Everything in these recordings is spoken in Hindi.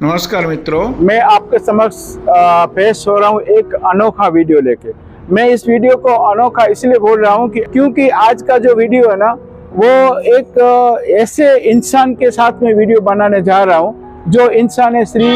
नमस्कार मित्रों, मैं आपके समक्ष पेश हो रहा हूँ एक अनोखा वीडियो लेके। मैं इस वीडियो को अनोखा इसलिए बोल रहा हूँ कि क्योंकि आज का जो वीडियो है ना, वो एक ऐसे इंसान के साथ में वीडियो बनाने जा रहा हूँ जो इंसान है श्री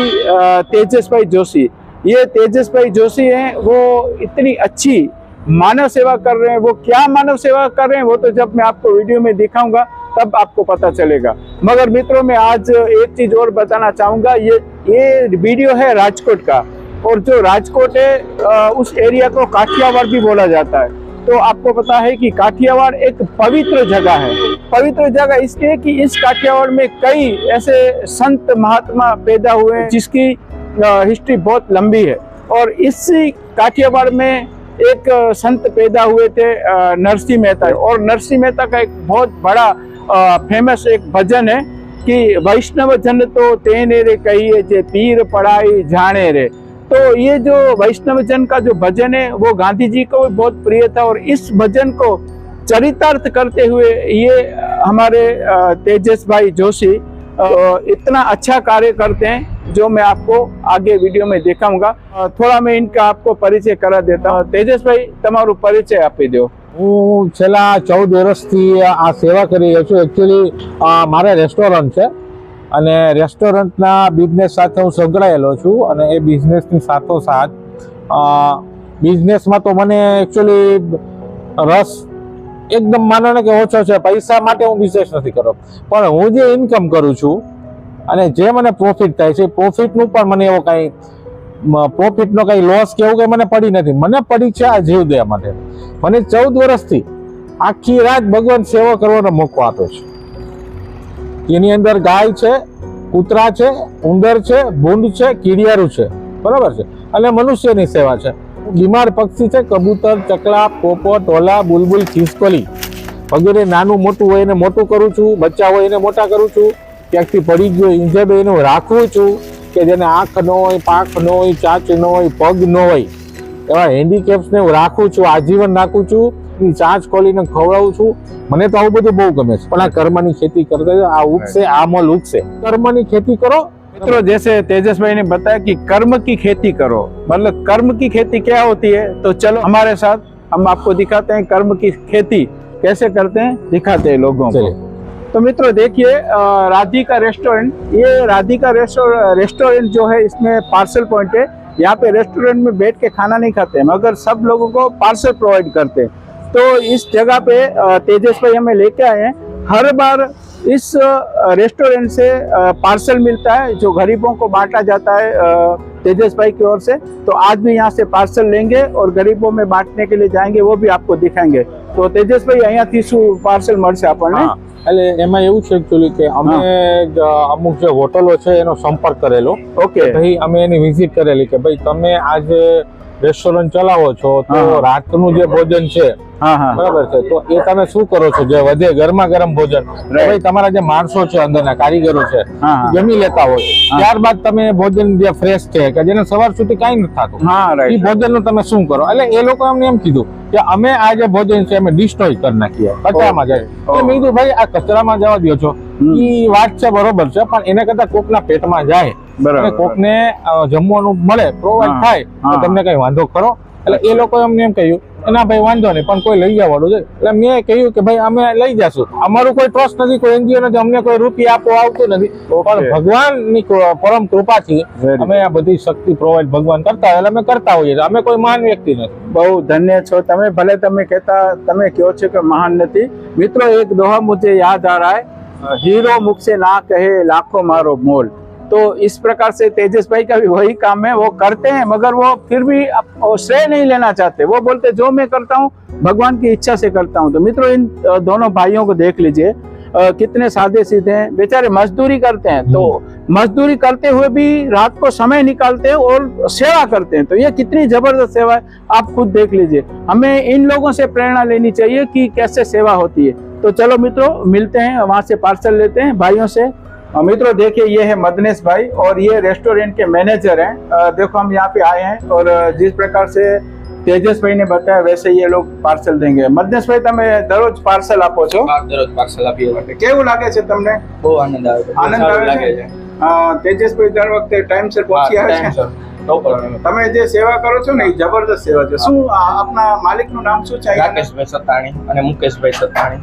तेजस भाई जोशी। ये तेजस भाई जोशी हैं, वो इतनी अच्छी मानव सेवा कर रहे हैं। वो क्या मानव सेवा कर रहे हैं वो तो जब मैं आपको वीडियो में दिखाऊंगा तब आपको पता चलेगा। मगर मित्रों, मैं आज एक चीज और बताना चाहूंगा। ये वीडियो है राजकोट का, और जो राजकोट है उस एरिया को काठियावाड़ भी बोला जाता है। तो आपको पता है कि काठियावाड़ एक पवित्र जगह है। पवित्र जगह इसलिए कि इस काठियावाड़ में कई ऐसे संत महात्मा पैदा हुए हैं जिसकी हिस्ट्री बहुत लंबी है। और इसी काठियावाड़ में एक संत पैदा हुए थे नरसिंह मेहता, और नरसिंह मेहता का एक बहुत बड़ा फेमस एक भजन है कि वैष्णव जन तो तेने रे कहिए जे पीर पढ़ाई जाने रे। तो ये जो वैष्णव जन का जो भजन है वो गांधी जी को भी बहुत प्रिय था, और इस भजन को चरितार्थ करते हुए ये हमारे तेजस भाई जोशी इतना अच्छा कार्य करते हैं जो मैं आपको आगे वीडियो में दिखाऊंगा। थोड़ा मैं इनका आपको परिचय करा देता हूँ। तेजस भाई, તમારું પરિચય આપી દો। હું છેલ્લા 14 વર્ષથી આ સેવા કરી રહ્યો છું। એકચ્યુઅલી મારે રેસ્ટોરન્ટ છે અને રેસ્ટોરન્ટના બિઝનેસ સાથે હું સંકળાયેલો છું, અને એ બિઝનેસની સાથોસાથ બિઝનેસમાં તો મને એકચ્યુઅલી રસ એકદમ માનો ને કે ઓછો છે। પૈસા માટે હું બિઝનેસ નથી કરતો, પણ હું જે ઇન્કમ કરું છું અને જે મને પ્રોફિટ થાય છે, પ્રોફિટનું પણ મને એવો કાંઈ પ્રોફિટનો કંઈ લોસ કે એવું કંઈ મને પડી નથી। મને પડી છે આ જીવદયા માટે। મને 14 વર્ષથી આખી રાત ભગવાન સેવા કરવાનો મોકો આપ્યો છે। એની અંદર ગાય છે, કૂતરા છે, ઉંદર છે, ભૂંડ છે, કીડિયારું છે, બરાબર છે, અને મનુષ્યની સેવા છે। બીમાર પક્ષી છે, કબૂતર, ચકલા, પોપટ, ઓલા, બુલબુલ, ખિસકોલી વગેરે નાનું મોટું હોય એને મોટું કરું છું, બચ્ચા હોય એને મોટા કરું છું, ક્યાંકથી પડી ગયો ઇન્જર્ડ હોય એને રાખું છું, કે જેને આંખ ન હોય, પાંખ ન હોય, ચાંચ ન હોય, પગ ન હોય એવા હેન્ડીકેપ્સને હું રાખું છું, આજીવન રાખું છું, ચાંચ ખોલીને ખવડાવું છું। મને તો આવું બધું બહુ ગમે છે। પણ આ કર્મની ખેતી કરતા આ ઉગશે, આ મલ ઉગશે। કર્મની ખેતી કરો मित्रों, जैसे तेजस भाई ने बताया कि कर्म की खेती करो, मतलब कर्म की खेती क्या होती है, तो चलो हमारे साथ हम आपको दिखाते हैं कर्म की खेती कैसे करते हैं, दिखाते हैं लोगों को। तो मित्रों देखिए, राधिका रेस्टोरेंट, ये राधिका रेस्टोरेंट जो है इसमें पार्सल पॉइंट है। यहाँ पे रेस्टोरेंट में बैठ के खाना नहीं खाते हैं, मगर सब लोगों को पार्सल प्रोवाइड करते हैं। तो इस जगह पे तेजस भाई हमें लेके आए हैं। हर बार इस रेस्टोरेंट से पार्सल मिलता है जो गरीबों को बांटा जाता है तेजस भाई की ओर से। तो आज भी यहाँ से पार्सल लेंगे और गरीबों में बांटने के लिए जाएंगे, वो भी आपको दिखाएंगे। तो तेजस भाई, અહીંયાથી શું પાર્સલ મળશે આપણને? એટલે એમાં એવું છે એકચ્યુઅલી કે અમે અમુક જે હોટલો છે એનો સંપર્ક કરેલો। ઓકે ભાઈ, અમે એની વિઝિટ કરેલી કે ભાઈ તમે આજે રેસ્ટોરન્ટ ચલાવો છો તો રાતનું જે ભોજન છે, બરાબર છે, તો એ તમે શું કરો છો? જે વધે ગરમા ગરમ ભોજન, ભાઈ તમારા જે માણસો છે, અંદરના કારીગરો છે, જમી લેતા હોય, ત્યારબાદ તમે ભોજન જે ફ્રેશ છે કે જેને સવાર સુધી કાંઈ નથી થતું, એ ભોજનનું તમે શું કરો? એટલે એ લોકો અમને એમ કીધું કે અમે આ જે ભોજન છે અમે ડિસ્ટ્રોય કરી નાખીએ, કચરામાં જાય। મેં કીધું ભાઈ આ કચરામાં જવા દો છો, એ વાત છે બરોબર છે, પણ એને કરતા કોકના પેટમાં જાય, કોકને જમવાનું મળે, પ્રોવાઈડ થાય તો તમને કઈ વાંધો ખરો? એટલે એ લોકો અમને એમ કહ્યું કે ના ભાઈ વાંધો નહીં, પણ કોઈ લઈ જવાનું છે। એટલે મેં કહ્યું કે ભાઈ અમે લઈ જશું, અમારું કોઈ ટ્રસ્ટ નથી, કોઈ એનજીઓ નથી, અમને કોઈ રૂપિયા આપો આવતું નથી, પણ ભગવાનની પરમ કૃપાથી અમે આ બધી શક્તિ પ્રોવાઈડ ભગવાન કરતા હોય એટલે અમે કરતા હોઈએ છીએ। અમે કોઈ મહાન વ્યક્તિ નથી। બહુ ધન્ય છો તમે, ભલે તમે કહેતા, તમે કહો છો કે મહાન નથી। મિત્રો, एक दोहा मुझे याद आ रहा है, हीरो मुख से ना कहे लाखों मारो मोल। तो इस प्रकार से तेजस भाई का भी वही काम है, वो करते हैं मगर वो फिर भी श्रेय नहीं लेना चाहते। वो बोलते जो मैं करता हूँ भगवान की इच्छा से करता हूँ। तो मित्रों, इन दोनों भाइयों को देख लीजिए, कितने सादे सीधे हैं, बेचारे मजदूरी करते हैं, तो मजदूरी करते हुए भी रात को समय निकालते हैं और सेवा करते हैं। तो ये कितनी जबरदस्त सेवा है, आप खुद देख लीजिए। हमें इन लोगों से प्रेरणा लेनी चाहिए कि कैसे सेवा होती है। तो चलो मित्रों, मिलते हैं, वहां से पार्सल लेते हैं भाइयों से। मित्रों देखिए, ये है मदनेश भाई और ये रेस्टोरेंट के मैनेजर हैं। देखो हम यहाँ पे आए हैं और जिस प्रकार से तेजस भाई ने बताया वैसे ये लोग पार्सल देंगे। मदनेश भाई, તમે દરરોજ પાર્સલ આપો છો? દરરોજ પાર્સલ આપીએ। કેવું લાગે છે તમને? બહુ આનંદ આવે છે, આનંદ આવે છે? તેજસભાઈ દર વખતે ટાઈમસર પહોંચી આવે છે. તમે જે સેવા કરો છો ને એ જબરદસ્ત સેવા છે. શું આપના માલિકનું નામ શું છે? राकेश सत्ताणी और मुकेश भाई सत्ताणी.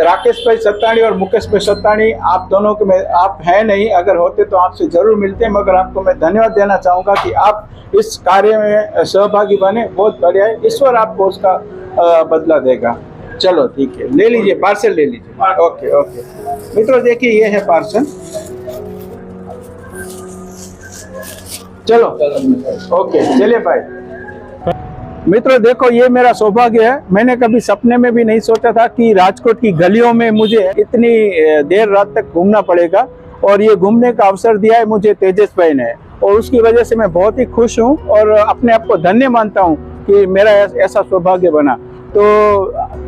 राकेश भाई सत्ताणी और मुकेश भाई सत्ताणी, आप दोनों के मैं आप हैं नहीं, अगर होते तो आपसे जरूर मिलते, मगर आपको मैं धन्यवाद देना चाहूँगा कि आप इस कार्य में सहभागी बने. बहुत बढ़िया है, ईश्वर आपको उसका बदला देगा. चलो ठीक है, ले लीजिए पार्सल, ले लीजिए. ओके ओके मित्रों, देखिए ये है पार्सल. चलो ओके, चलिए भाई. मित्रों देखो, ये मेरा सौभाग्य है. मैंने कभी सपने में भी नहीं सोचा था कि राजकोट की गलियों में मुझे इतनी देर रात तक घूमना पड़ेगा, और ये घूमने का अवसर दिया है मुझे तेजस भाई ने, और उसकी वजह से मैं बहुत ही खुश हूँ और अपने आप को धन्य मानता हूँ कि मेरा ऐसा सौभाग्य बना. तो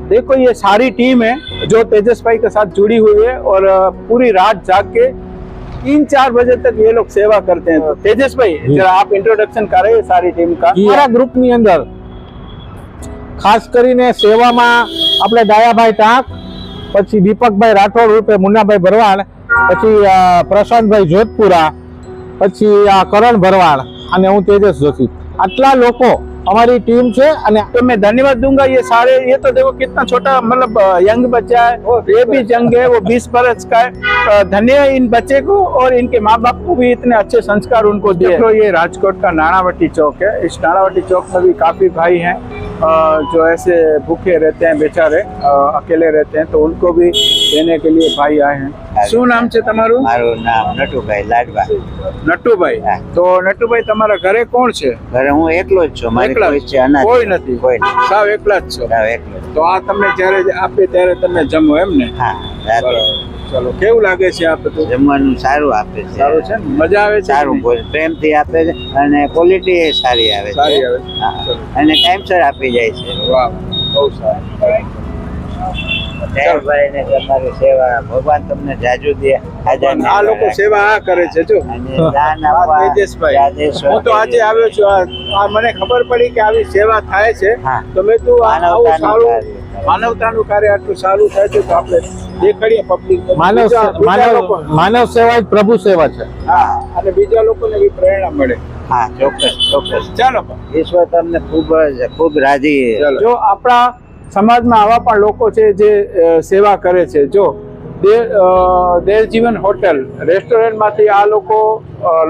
देखो, ये सारी टीम है जो तेजस भाई के साथ जुड़ी हुई है, और पूरी रात जाग के 3-4 बजे तक ये लोग सेवा करते हैं. तो तेजस भाई, जरा आप इंट्रोडक्शन करें सारी टीम का. અમારા ગ્રુપની અંદર ખાસ કરીને સેવામાં આપણે ડાયાભાઈ ટાંક, પછી દીપકભાઈ રાઠોડ રૂપે મુન્નાભાઈ ભરવાડ, પછી પ્રશાંતભાઈ જોધપુરા, પછી કરણ ભરવાડ અને હું તેજસ જોશી, આટલા લોકો हमारी टीम से. तो मैं धन्यवाद दूंगा ये सारे. ये तो देखो कितना छोटा, मतलब यंग बच्चा है, ये भी यंग है, वो 20 बरस का है. धन्य है इन बच्चे को, और इनके माँ बाप को भी इतने अच्छे संस्कार उनको दिए. देखो, ये राजकोट का नानावटी चौक है. इस नानावटी चौक में भी काफी भाई हैं जो ऐसे भूखे रहते हैं, बेचारे अकेले रहते हैं, तो उनको भी देने के लिए भाई आए हैं. શું નામ છે તમારું? મારું નામ નટુભાઈ લાડવા. નટુભાઈ. તો નટુભાઈ, તમારા ઘરે કોણ છે? ઘરે હું એકલો જ છું. મારી એકલા જ? કોઈ છે અનાજ કોઈ નથી? કોઈ નહીં. સાવ એકલા જ છો? સાવ એકલો જ. તો આ તમને જ્યારે આપે ત્યારે તમે જમો એમ ને? હા, રાતે ચલો, કેવું લાગે છે આ બધું? જમવાનું સારું આપે છે. સારું છે ને? મજા આવે છે? સારું ભોજન પ્રેમથી આપે છે, અને ક્વોલિટી એ સારી આવે સારી છે. આવે છે. હા, ચલો. અને ટાઈમસર આપી જાય છે. વાહ, બહુ સારું. જયભાઈ ને તમારી સેવા ભગવાન તમને જાજુ દે. આ લોકો સેવા આ કરે છે જો. અને દાન આ આપવા તેજસભાઈ, રાધેશ્વર હું તો આજે આવ્યો છું. આ મને ખબર પડી કે આવી સેવા થાય છે, હા. તો મેં તું આવું માનવતાનું સારું કાર્ય. માનવતાનું કાર્ય આટલું સારું થાય છે, તો આપણે દેખાડીએ પબ્લિક. માનવ સેવા જ પ્રભુ સેવા છે. હા, અને બીજા લોકોને બી પ્રેરણા મળે. હા, ચોક્કસ ચોક્કસ. ચાલો. ઈશ્વર તમને ખૂબ રાજી. જો આપણા સમાજમાં આવા પણ લોકો છે જે સેવા કરે છે. જો દેર જીવન હોટલ રેસ્ટોરન્ટમાંથી આ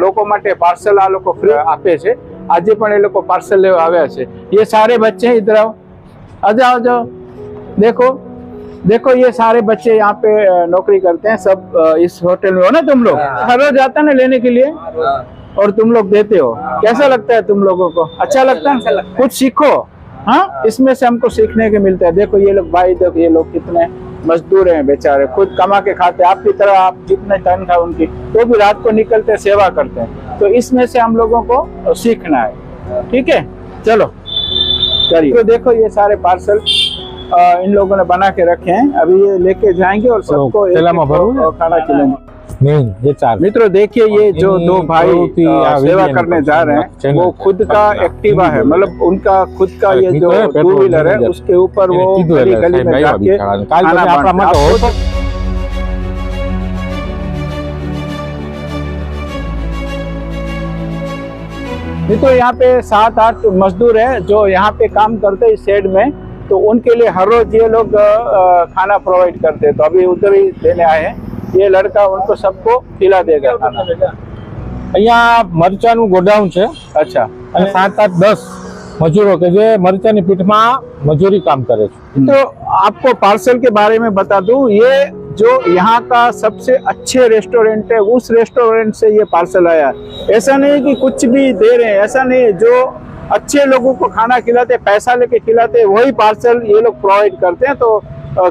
લોકો માટે પાર્સલ આ લોકો ફ્રી આપે છે. આજે પણ એ લોકો પાર્સલ લેવા આવ્યા છે. ये सारे बच्चे हैं, इधर आओ, आ जाओ जाओ. देखो देखो, ये सारे बच्चे यहाँ पे नौकरी करते हैं सब. इस होटल में हो ना तुम लोग? हर रोज आता है ना लेने के लिए, और तुम लोग देते हो. कैसा लगता है तुम लोगों को? अच्छा लगता है? कुछ सीखो. हाँ, इसमें से हमको सीखने के मिलता है. देखो ये लोग भाई, देखो ये लोग कितने मजदूर हैं बेचारे, खुद कमा के खाते. आपकी तरह आप जितने तनख्वाह उनकी, तो भी रात को निकलते सेवा करते हैं. तो इसमें से हम लोगों को सीखना है. ठीक है, चलो करिए. तो देखो, ये सारे पार्सल इन लोगों ने बना के रखे हैं. अभी ये लेके जाएंगे और सबको एक खाना खिलाएंगे. નહીં, ये चार. मित्रों देखिए, ये जो दो भाई सेवा करने जा रहे हैं, वो खुद का एक्टिवा है, मतलब उनका खुद का ये जो टू व्हीलर है, उसके ऊपर वो गली गली में जाके खाना बांटते हैं. मित्रों, यहाँ पे 7-8 मजदूर हैं जो यहाँ पे काम करते हैं इस शेड में. तो उनके लिए हर रोज ये लोग खाना प्रोवाइड करते हैं. तो अभी उधर ही देने आए हैं. ये लड़का उनको सबको खिला देगा खाना. અહીંયા મરચાનું ગોડાઉન છે. अच्छा, અને 7-8-10 મજૂરો કે જે મરચાની પીઠમાં મજૂરી કામ કરે છે. तो आपको पार्सल के बारे में बता दूं, ये जो यहाँ का सबसे अच्छे रेस्टोरेंट है, उस रेस्टोरेंट से ये पार्सल आया. ऐसा नहीं कि कुछ भी दे रहे हैं, ऐसा नहीं. जो अच्छे लोगों को खाना खिलाते, पैसा लेके खिलाते, वही पार्सल ये लोग प्रोवाइड करते हैं. तो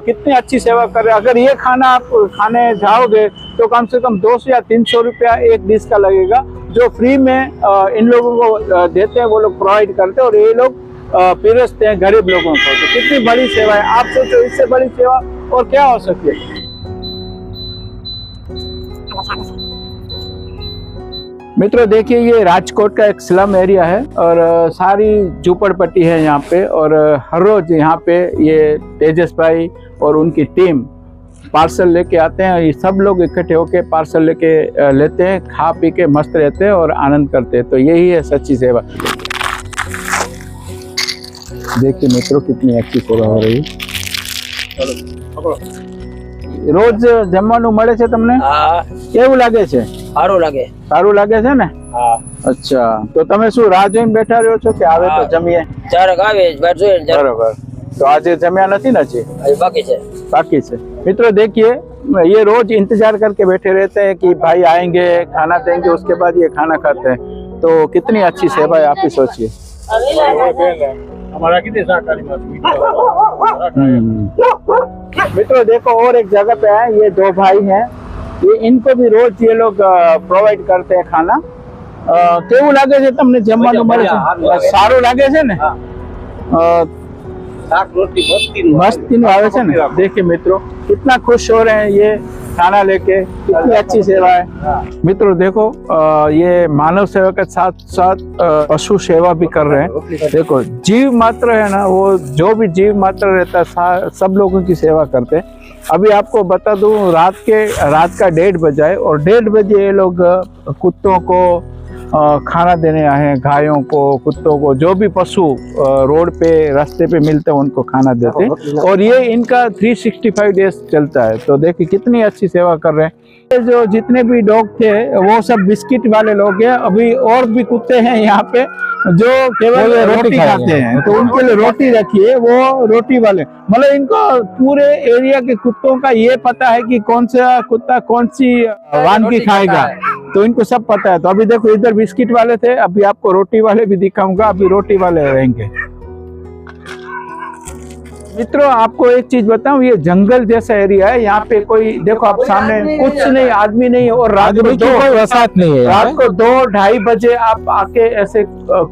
कितनी अच्छी सेवा कर रहे हैं. अगर ये खाना आप खाने जाओगे तो कम से कम 200 या 300 रुपया एक डिश का लगेगा, जो फ्री में इन लोगों को देते हैं, वो लोग प्रोवाइड करते हैं, और ये लोग पिरसते हैं गरीब लोगों को. तो कितनी बड़ी सेवा है. आप सोचो, इससे बड़ी सेवा और क्या हो सकती है. मित्रों देखिए, ये राजकोट का एक स्लम एरिया है, और सारी झूपड़पट्टी है यहाँ पे. और हर रोज यहाँ पे ये तेजस भाई और उनकी टीम पार्सल लेके आते हैं, ये सब लोग इकट्ठे होके पार्सल लेके लेते हैं, खा पी के मस्त रहते हैं और आनंद करते हैं। तो यही है सच्ची सेवा। देखिए मित्रों कितनी अच्छी सेवा हो रही है। રોજ જમવાનું મળે છે તમને? હા, કેવું લાગે છે? સારું લાગે. સારું લાગે છે ને? હા, અચ્છા, તો તમે શું રાહ જોઈને બેઠા રહ્યો છો કે આવે તો જમીએ? ચારક આવે બાર જોઈએ બરોબર, તો આજે જમ્યા નથી ને? હજી બાકી છે. बाकी से। मित्रों देखिए, ये रोज इंतजार करके बैठे रहते हैं कि भाई आएंगे, खाना देंगे, उसके बाद ये खाना खाते हैं। तो कितनी अच्छी सेवा है, आप ही सोचिए। मित्रों देखो, और एक जगह पे है, ये दो भाई हैं, ये इनको भी रोज ये लोग प्रोवाइड करते हैं खाना। केवू लागे છે તમને જમવાનું મળે છે? સારું લાગે છે ને? मस्ती आवे छे ने। देखिए मित्रों कितना खुश हो रहे हैं ये खाना लेके, कितनी अच्छी सेवा है। मित्रों देखो, ये मानव सेवा के साथ साथ पशु सेवा भी कर रहे हैं। देखो जीव मात्र है ना, वो जो भी जीव मात्र रहता है सब लोगों की सेवा करते हैं। अभी आपको बता दूं, रात का 1:30 बजे है और 1:30 बजे ये लोग कुत्तों को खाना देने आए हैं, गायों को, कुत्तों को, जो भी पशु रोड पे रास्ते पे मिलते हैं उनको खाना देते हैं। और ये इनका 365 डेज चलता है। तो देखिए कितनी अच्छी सेवा कर रहे हैं। ये जो जितने भी डॉग थे वो सब बिस्किट वाले लोग हैं। अभी और भी कुत्ते हैं यहाँ पे जो केवल रोटी खाते हैं, तो उनके लिए रोटी रखी है, वो रोटी वाले। मतलब इनको पूरे एरिया के कुत्तों का ये पता है कि कौन सा कुत्ता कौन सी वानगी खाएगा, तो इनको सब पता है। तो अभी देखो इधर बिस्किट वाले थे, अभी आपको रोटी वाले भी दिखाऊंगा। अभी रोटी वाले रहेंगे। मित्रों आपको एक चीज बताऊं, ये जंगल जैसा एरिया है। यहाँ पे कोई देखो आप सामने कुछ नहीं, आदमी नहीं, और रात को कोई वसाहत नहीं है। रात को 2-2:30 बजे आप आके ऐसे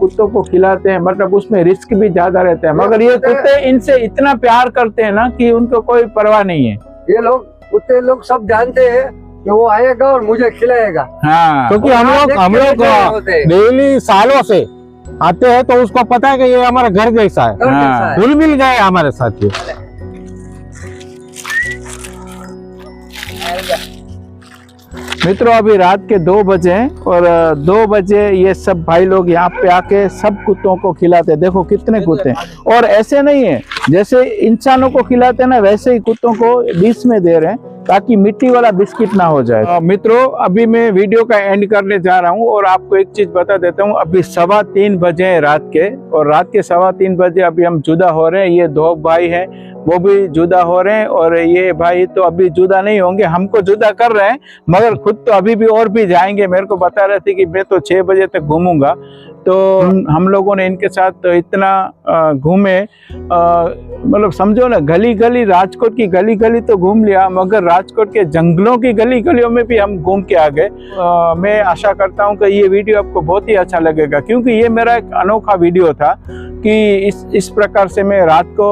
कुत्तों को खिलाते हैं। मतलब उसमें रिस्क भी ज्यादा रहता है, मगर ये कुत्ते इनसे इतना प्यार करते हैं ना कि उनको कोई परवाह नहीं है। ये लोग कुत्ते लोग सब जानते हैं कि वो आएगा और मुझे खिलाएगा। हाँ, क्योंकि हम लोग डेली सालों से आते हैं, तो उसको पता है कि ये हमारा घर जैसा है। हाँ। घुल मिल गए हमारे साथ ये। मित्रों अभी रात के 2 बजे हैं और 2 बजे ये सब भाई लोग यहाँ पे आके सब कुत्तों को खिलाते हैं। देखो कितने कुत्ते हैं, और ऐसे नहीं है जैसे इंसानों को खिलाते हैं ना, वैसे ही कुत्तों को डिश में दे रहे हैं ताकि मिट्टी वाला बिस्किट ना हो जाए। मित्रों अभी मैं वीडियो का एंड करने जा रहा हूँ और आपको एक चीज बता देता हूँ। अभी 3:15 बजे हैं रात के, और रात के 3:15 बजे अभी हम जुदा हो रहे हैं। ये 2 भाई हैं, वो भी जुदा हो रहे हैं, और ये भाई तो अभी जुदा नहीं होंगे, हमको जुदा कर रहे हैं, मगर खुद तो अभी भी और भी जाएंगे। मेरे को बता रहे थे कि मैं तो 6 बजे तक घूमूंगा। तो हम लोगों ने इनके साथ इतना घूमे, मतलब समझो ना, गली गली, राजकोट की गली गली तो घूम लिया, मगर राजकोट के जंगलों की गली गलियों में भी हम घूम के आ गए। मैं आशा करता हूं कि ये वीडियो आपको बहुत ही अच्छा लगेगा, क्योंकि ये मेरा एक अनोखा वीडियो था कि इस प्रकार से मैं रात को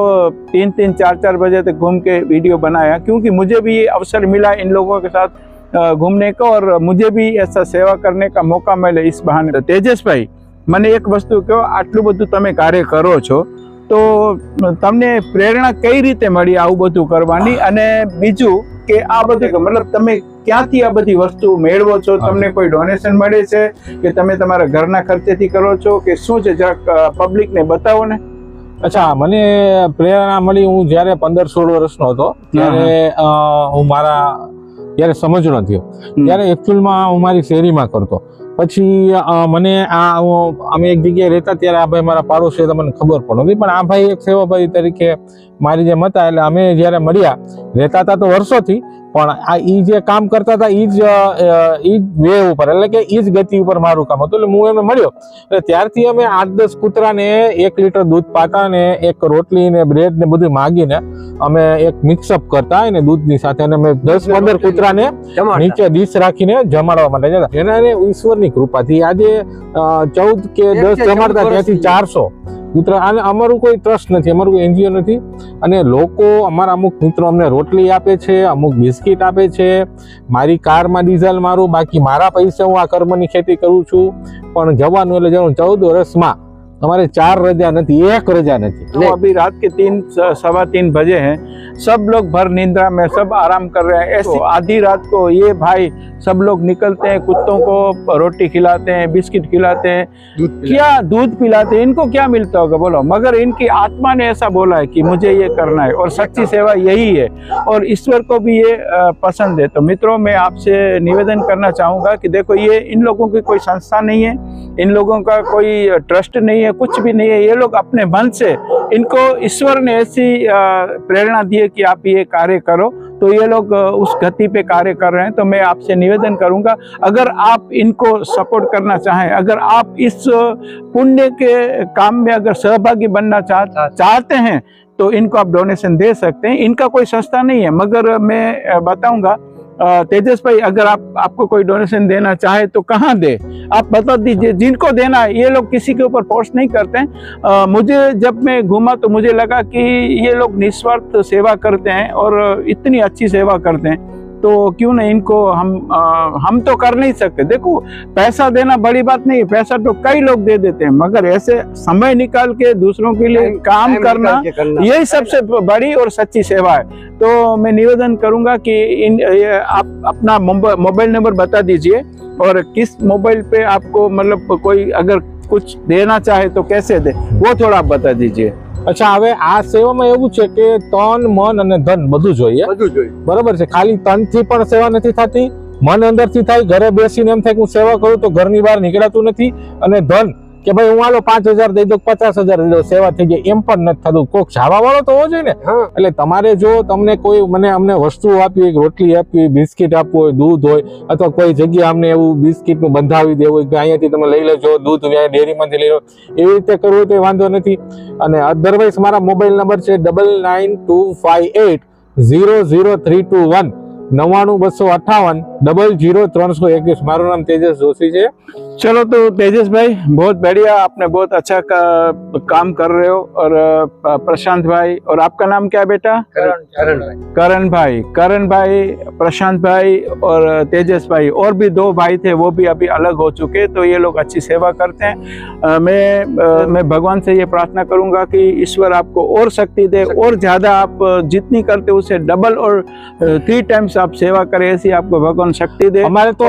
3-3, 4-4 बजे तक घूम के वीडियो बनाया, क्योंकि मुझे भी ये अवसर मिला इन लोगों के साथ घूमने का, और मुझे भी ऐसा सेवा करने का मौका मिले इस बहाने। तेजस भाई, મને એક વસ્તુ કહો, આટલું બધું તમે કાર્ય કરો છો, તો તમને પ્રેરણા કઈ રીતે મળી આવું બધું કરવાની? અને બીજું કે આ બધું મતલબ તમે ક્યાંથી આ બધી વસ્તુ મેળવો છો? તમને કોઈ ડોનેશન મળે છે કે તમે તમારા ઘરના ખર્ચેથી કરો છો કે શું છે? જરાક પબ્લિકને બતાવો ને। અચ્છા, મને પ્રેરણા મળી, હું જ્યારે 15-16 વર્ષનો હતો ત્યારે હું જ્યારે સમજણો થયો ત્યારે એકચ્યુઅલમાં હું મારી શેરીમાં કરતો। પછી મને અમે એક જગ્યાએ રહેતા ત્યારે આ ભાઈ મારા પાડોશી હતા, મને ખબર પણ નથી, પણ આ ભાઈ એક સેવાભાઈ તરીકે મારી જેમ હતા। એટલે અમે જ્યારે મળ્યા, રહેતા હતા તો વર્ષોથી, પણ આ ઈ જે કામ કરતા હતા ઈ જ વે ઉપર, એટલે કે ઈ જ ગતિ ઉપર મારું કામ હતું। એટલે હું એમને મળ્યો, એટલે ત્યારથી અમે 8-10 કૂતરાને 1 લીટર દૂધ પાતા ને 1 રોટલી ને બ્રેડ ને બધું માગીને અમે એક મિક્સઅપ કરતા ને દૂધની સાથે, અને અમે 10-15 કૂતરાને નીચે ડીશ રાખીને જમાડવા માટે જતા। એના ઈશ્વરની કૃપાથી આજે 14 કે 10 જમાડતા, ત્યાંથી 400 કૂતરા। અને અમારું કોઈ ટ્રસ્ટ નથી, અમારું કોઈ એનજીઓ નથી, અને લોકો અમારા અમુક મિત્રો અમને રોટલી આપે છે, અમુક બિસ્કિટ આપે છે, મારી કારમાં ડીઝલ મારું, બાકી મારા પૈસે હું આ કર્મની ખેતી કરું છું। પણ જવાનું એટલે જવાનું 14 વર્ષમાં તમારે 4 રજા નથી, 1 રજા નથી। तो अभी रात के 3-3:15 बजे हैं, सब लोग भर निंद्रा में, सब आराम कर रहे हैं। ऐसे आधी रात को ये भाई सब लोग निकलते हैं, कुत्तों को रोटी खिलाते हैं, बिस्किट खिलाते हैं, क्या दूध पिलाते हैं। इनको क्या मिलता होगा बोलो, मगर इनकी आत्मा ने ऐसा बोला है कि मुझे ये करना है, और सच्ची सेवा यही है, और ईश्वर को भी ये पसंद है। तो मित्रों, मैं आपसे निवेदन करना चाहूँगा कि देखो, ये इन लोगों की कोई संस्था नहीं है, इन लोगों का कोई ट्रस्ट नहीं है, कुछ भी नहीं है। ये लोग अपने मन से, इनको ईश्वर ने ऐसी प्रेरणा दी है कि आप ये कार्य करो, तो ये लोग उस गति पे कार्य कर रहे हैं। तो मैं आपसे निवेदन करूंगा, अगर आप इनको सपोर्ट करना चाहें, अगर आप इस पुण्य के काम में अगर सहभागी बनना चाहते हैं, तो इनको आप डोनेशन दे सकते हैं। इनका कोई संस्था नहीं है, मगर मैं बताऊंगा तेजस भाई, अगर आपको कोई डोनेशन देना चाहे तो कहाँ दे, आप बता दीजिए। जिनको देना है, ये लोग किसी के ऊपर फोर्स नहीं करते हैं। मुझे जब मैं घूमा तो मुझे लगा कि ये लोग निस्वार्थ सेवा करते हैं, और इतनी अच्छी सेवा करते हैं, तो क्यों नहीं इनको हम तो कर नहीं सकते। देखो, पैसा देना बड़ी बात नहीं है, पैसा तो कई लोग दे देते हैं, मगर ऐसे समय निकाल के दूसरों के लिए काम करना, यही सबसे बड़ी और सच्ची सेवा है। तो मैं निवेदन करूंगा कि आप अपना मोबाइल नंबर बता दीजिए, और किस मोबाइल पे आपको, मतलब कोई अगर कुछ देना चाहे तो कैसे दे, वो थोड़ा आप बता दीजिए। અચ્છા, હવે આ સેવામાં એવું છે કે તન, મન અને ધન બધું જોઈએ, બરોબર છે। ખાલી તનથી પણ સેવા નથી થતી, મન અંદરથી થાય, ઘરે બેસીને એમ થાય કે હું સેવા કરું તો ઘરની બહાર નીકળાતું નથી, અને ધન કે ભાઈ હું આલો 5,000 દઈ દઉં, 50,000 દઈ દઉં, સેવા થઈ જાય, એમ પણ નથી થતું। કોક જાવા વાળો તો હોવો જોઈએ ને। એટલે તમારે જો તમને કોઈ અમને વસ્તુ આપી, રોટલી આપી, બિસ્કિટ આપવું હોય, દૂધ હોય, અથવા કોઈ જગ્યા અમને એવું બિસ્કિટનું બંધાવી દેવું હોય કે અહીંયાથી તમે લઈ લેજો, દૂધ ડેરીમાંથી લઈ લો, એવી રીતે કરવું હોય તો વાંધો નથી। અને અધરવાઇઝ મારા મોબાઈલ નંબર છે 9925800321 99-258 00-321। મારું નામ तेजस जोशी है। चलो, तो तेजस भाई, बहुत बढ़िया, आपने बहुत अच्छा काम कर रहे हो। और प्रशांत भाई, और आपका नाम क्या है बेटा? करण भाई, प्रशांत भाई और तेजस भाई, और भी 2 भाई थे, वो भी अभी अलग हो चुके। तो ये लोग अच्छी सेवा करते हैं। मैं भगवान से ये प्रार्थना करूंगा कि ईश्वर आपको और शक्ति दे, और ज्यादा आप जितनी करते उससे डबल और 3 टाइम्स आप सेवा करें, ऐसी आपको भगवान शक्ति दे। અમારે તો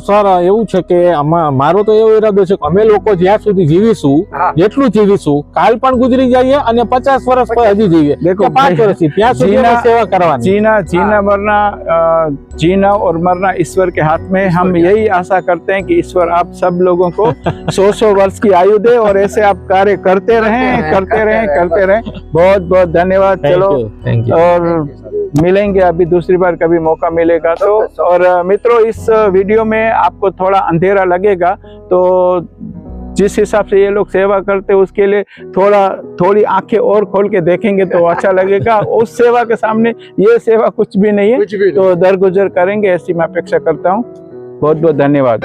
સર એવું છે કે મારો તો એવો ઈરાદો છે કે અમે લોકો જ્યાં સુધી જીવીશું, જેટલું જીવીશું, કાલ પણ ગુજરી જઈએ અને 50 વર્ષ પછી હજી જીવીએ, देखो 5 વર્ષથી, ત્યાં સુધી અમે સેવા કરવાની। जीना और मरना ईश्वर के हाथ में। हम यही आशा करते हैं कि ईश्वर आप सब लोगों को 100 वर्ष की आयु दे, और ऐसे आप कार्य करते रहें। बहुत बहुत धन्यवाद। चलो, थैंक यू। और मिलेंगे अभी दूसरी बार, कभी मौका मिलेगा तो। और मित्रों, इस वीडियो में आपको थोड़ा अंधेरा लगेगा, तो जिस हिसाब से ये लोग सेवा करते हैं उसके लिए थोड़ी आंखें और खोल के देखेंगे तो अच्छा लगेगा। उस सेवा के सामने ये सेवा कुछ भी नहीं है, तो दरगुजर करेंगे, ऐसी मैं अपेक्षा करता हूँ। बहुत बहुत धन्यवाद।